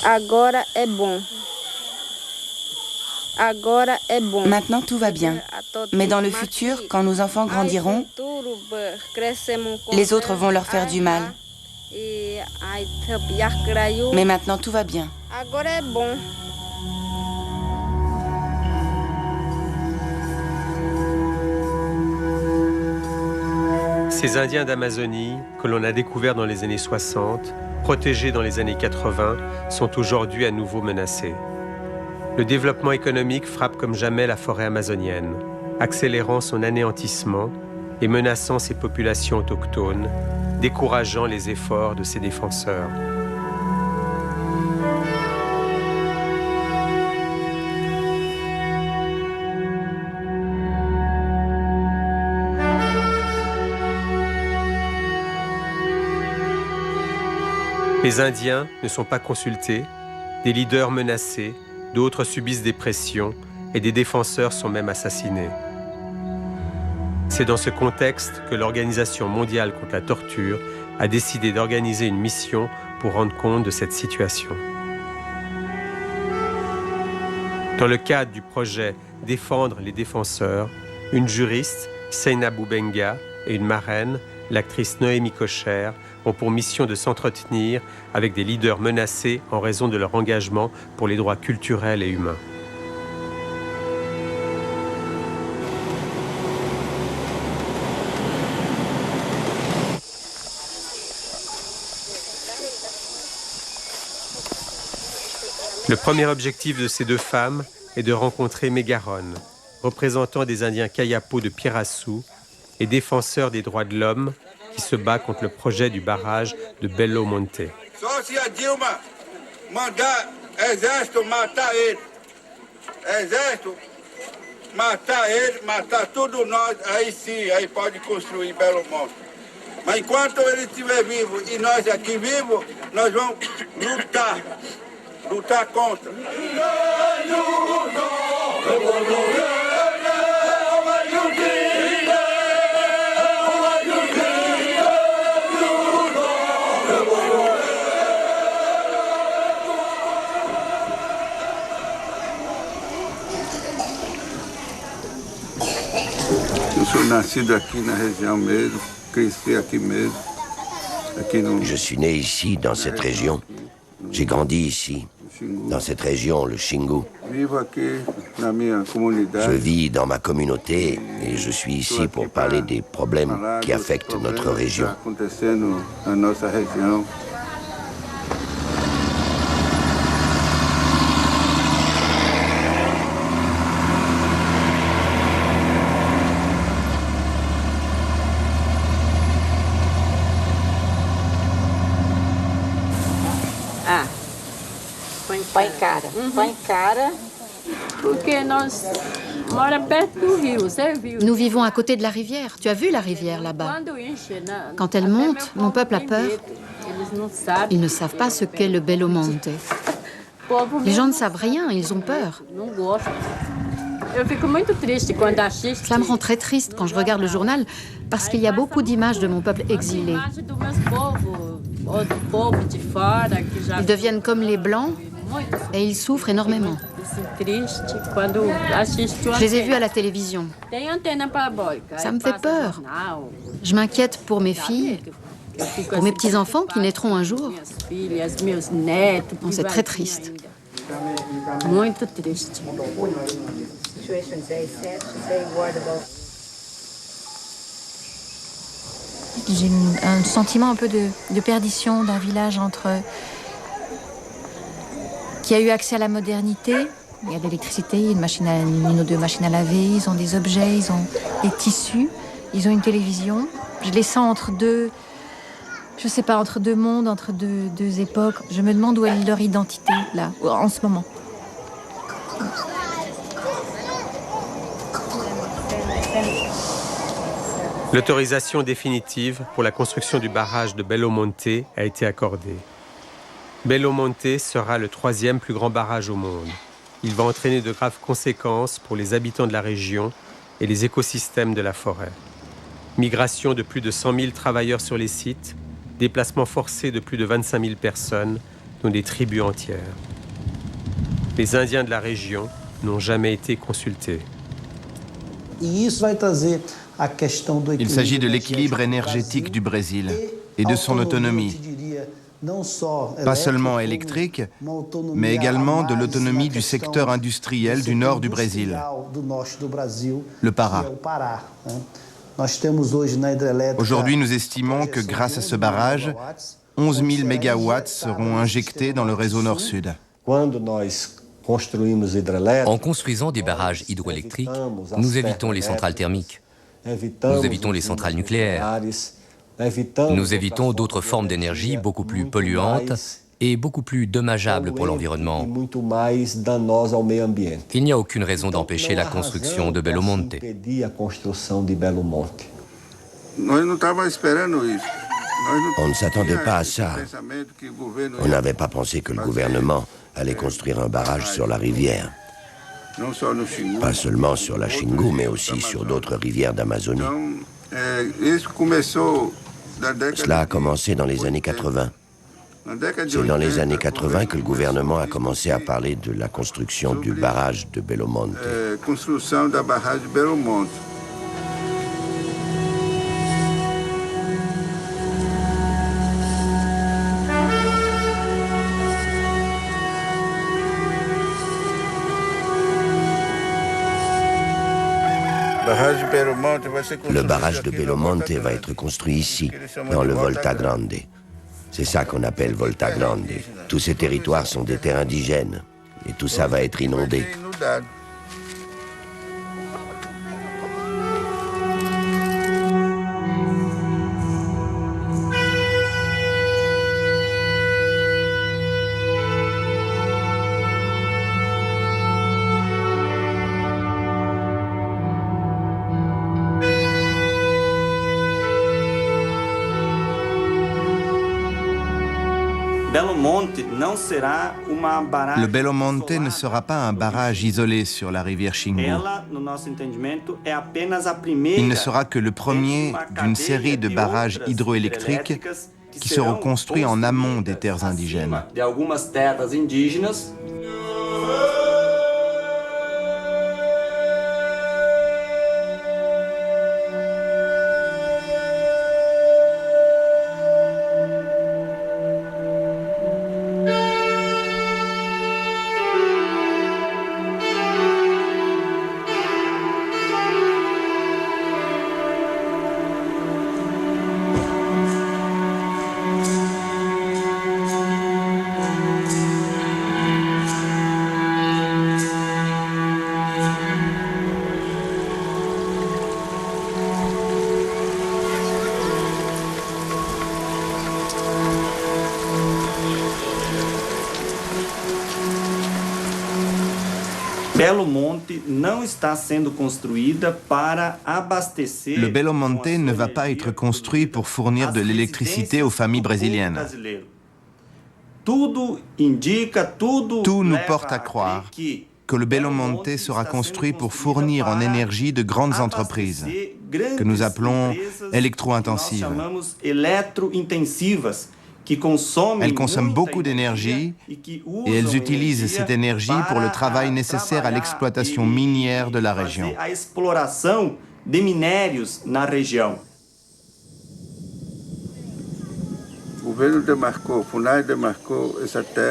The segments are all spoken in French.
Agora é bom. Agora é bom. Maintenant, tout va bien. Mais dans le futur, quand nos enfants grandiront, les autres vont leur faire du mal. Mais maintenant, tout va bien. Agora é bom. Ces Indiens d'Amazonie, que l'on a découverts dans les années 60, protégés dans les années 80, sont aujourd'hui à nouveau menacés. Le développement économique frappe comme jamais la forêt amazonienne, accélérant son anéantissement et menaçant ses populations autochtones, décourageant les efforts de ses défenseurs. Les Indiens ne sont pas consultés, des leaders menacés, d'autres subissent des pressions et des défenseurs sont même assassinés. C'est dans ce contexte que l'Organisation mondiale contre la torture a décidé d'organiser une mission pour rendre compte de cette situation. Dans le cadre du projet Défendre les défenseurs, une juriste, Seynabou Benga, et une marraine, l'actrice Noémie Kocher, ont pour mission de s'entretenir avec des leaders menacés en raison de leur engagement pour les droits culturels et humains. Le premier objectif de ces deux femmes est de rencontrer Megaron, représentant des Indiens Kayapo de Piraçu et défenseur des droits de l'homme qui se bat contre le projet du barrage de Belo Monte. Só se a Dilma mandar exército matar ele. Exército matar ele, matar tudo nós, aí sim, aí pode construir Belo Monte. Mas enquanto ele estiver vivo e nós aqui vivos, nós vamos lutar contra. Je suis né ici, dans cette région. J'ai grandi ici, dans cette région, le Xingu. Je vis dans ma communauté et je suis ici pour parler des problèmes qui affectent notre région. Nous vivons à côté de la rivière. Tu as vu la rivière là-bas? Quand elle monte, mon peuple a peur. Ils ne savent pas ce qu'est le Belo Monte. Les gens ne savent rien, ils ont peur. Cela me rend très triste quand je regarde le journal parce qu'il y a beaucoup d'images de mon peuple exilé. Ils deviennent comme les Blancs et ils souffrent énormément. Je les ai vus à la télévision. Ça me fait peur. Je m'inquiète pour mes filles, pour mes petits-enfants qui naîtront un jour. C'est très triste. J'ai un sentiment un peu de perdition d'un village qui a eu accès à la modernité. Il y a de l'électricité, une ou deux machines à laver, ils ont des objets, ils ont des tissus, ils ont une télévision. Je les sens entre deux, je sais pas, entre deux mondes, entre deux époques. Je me demande où est leur identité, là, en ce moment. L'autorisation définitive pour la construction du barrage de Belo Monte a été accordée. Belo Monte sera le 3e plus grand barrage au monde. Il va entraîner de graves conséquences pour les habitants de la région et les écosystèmes de la forêt. Migration de plus de 100 000 travailleurs sur les sites, déplacement forcé de plus de 25 000 personnes, dont des tribus entières. Les Indiens de la région n'ont jamais été consultés. Il s'agit de l'équilibre énergétique du Brésil et de son autonomie, pas seulement électrique, mais également de l'autonomie du secteur industriel du nord du Brésil, le Pará. Aujourd'hui, nous estimons que grâce à ce barrage, 11 000 mégawatts seront injectés dans le réseau nord-sud. En construisant des barrages hydroélectriques, nous évitons les centrales thermiques, nous évitons les centrales nucléaires, nous évitons d'autres formes d'énergie beaucoup plus polluantes et beaucoup plus dommageables pour l'environnement. Il n'y a aucune raison d'empêcher la construction de Belo Monte. On ne s'attendait pas à ça. On n'avait pas pensé que le gouvernement allait construire un barrage sur la rivière. Pas seulement sur la Xingu, mais aussi sur d'autres rivières d'Amazonie. Cela a commencé dans les années 80. C'est dans les années 80 que le gouvernement a commencé à parler de la construction du barrage de Belo Monte. Le barrage de Belo Monte va être construit ici, dans le Volta Grande. C'est ça qu'on appelle Volta Grande. Tous ces territoires sont des terres indigènes et tout ça va être inondé. Le Belo Monte ne sera pas un barrage isolé sur la rivière Xingu. Il ne sera que le premier d'une série de barrages hydroélectriques qui seront construits en amont des terres indigènes. Le Belo Monte ne va pas être construit pour fournir de l'électricité aux familles brésiliennes. Tout nous porte à croire que le Belo Monte sera construit pour fournir en énergie de grandes entreprises, que nous appelons électro-intensives. Elles consomment beaucoup d'énergie et elles utilisent cette énergie pour le travail nécessaire à l'exploitation minière de la région.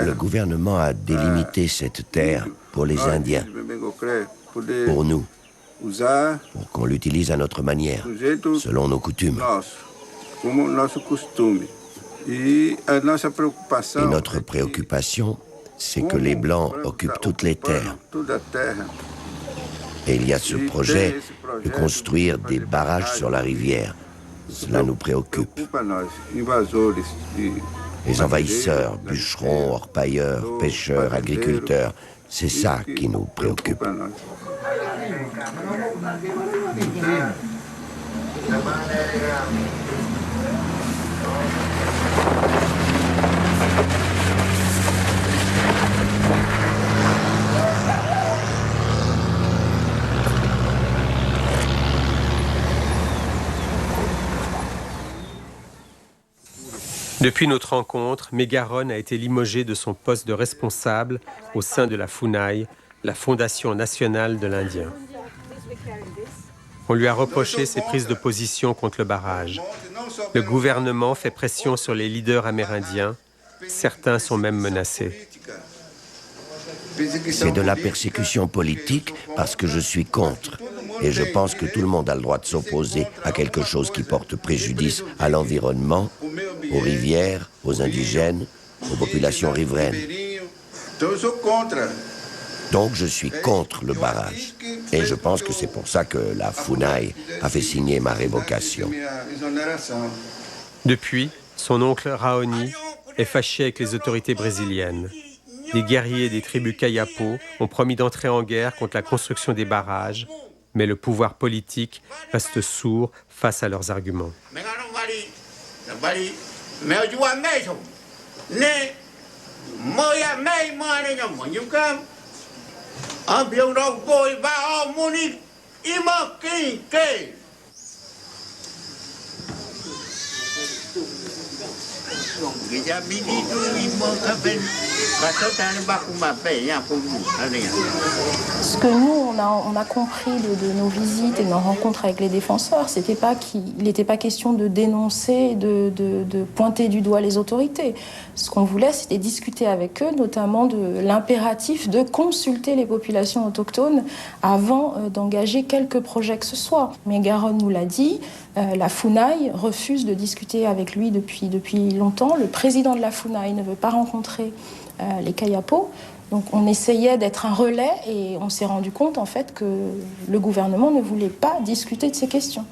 Le gouvernement a délimité cette terre pour les Indiens, pour nous, pour qu'on l'utilise à notre manière, selon nos coutumes. Et notre préoccupation, c'est que les Blancs occupent toutes les terres. Et il y a ce projet de construire des barrages sur la rivière. Cela nous préoccupe. Les envahisseurs, bûcherons, orpailleurs, pêcheurs, agriculteurs, c'est ça qui nous préoccupe. Depuis notre rencontre, Megaron a été limogé de son poste de responsable au sein de la FUNAI, la Fondation nationale de l'Indien. On lui a reproché ses prises de position contre le barrage. Le gouvernement fait pression sur les leaders amérindiens. Certains sont même menacés. C'est de la persécution politique parce que je suis contre. Et je pense que tout le monde a le droit de s'opposer à quelque chose qui porte préjudice à l'environnement, aux rivières, aux indigènes, aux populations riveraines. Donc je suis contre le barrage. Et je pense que c'est pour ça que la FUNAI a fait signer ma révocation. Depuis, son oncle Raoni est fâché avec les autorités brésiliennes. Des guerriers des tribus Kayapo ont promis d'entrer en guerre contre la construction des barrages, mais le pouvoir politique reste sourd face à leurs arguments. Ce que nous, on a compris de nos visites et de nos rencontres avec les défenseurs, c'était pas qu'il n'était pas question de dénoncer, de pointer du doigt les autorités. Ce qu'on voulait, c'était discuter avec eux, notamment de l'impératif de consulter les populations autochtones avant d'engager quelque projet que ce soit. Megaron nous l'a dit, la FUNAI refuse de discuter avec lui depuis longtemps. Le président de la FUNAI ne veut pas rencontrer les Kayapo. Donc on essayait d'être un relais et on s'est rendu compte en fait que le gouvernement ne voulait pas discuter de ces questions.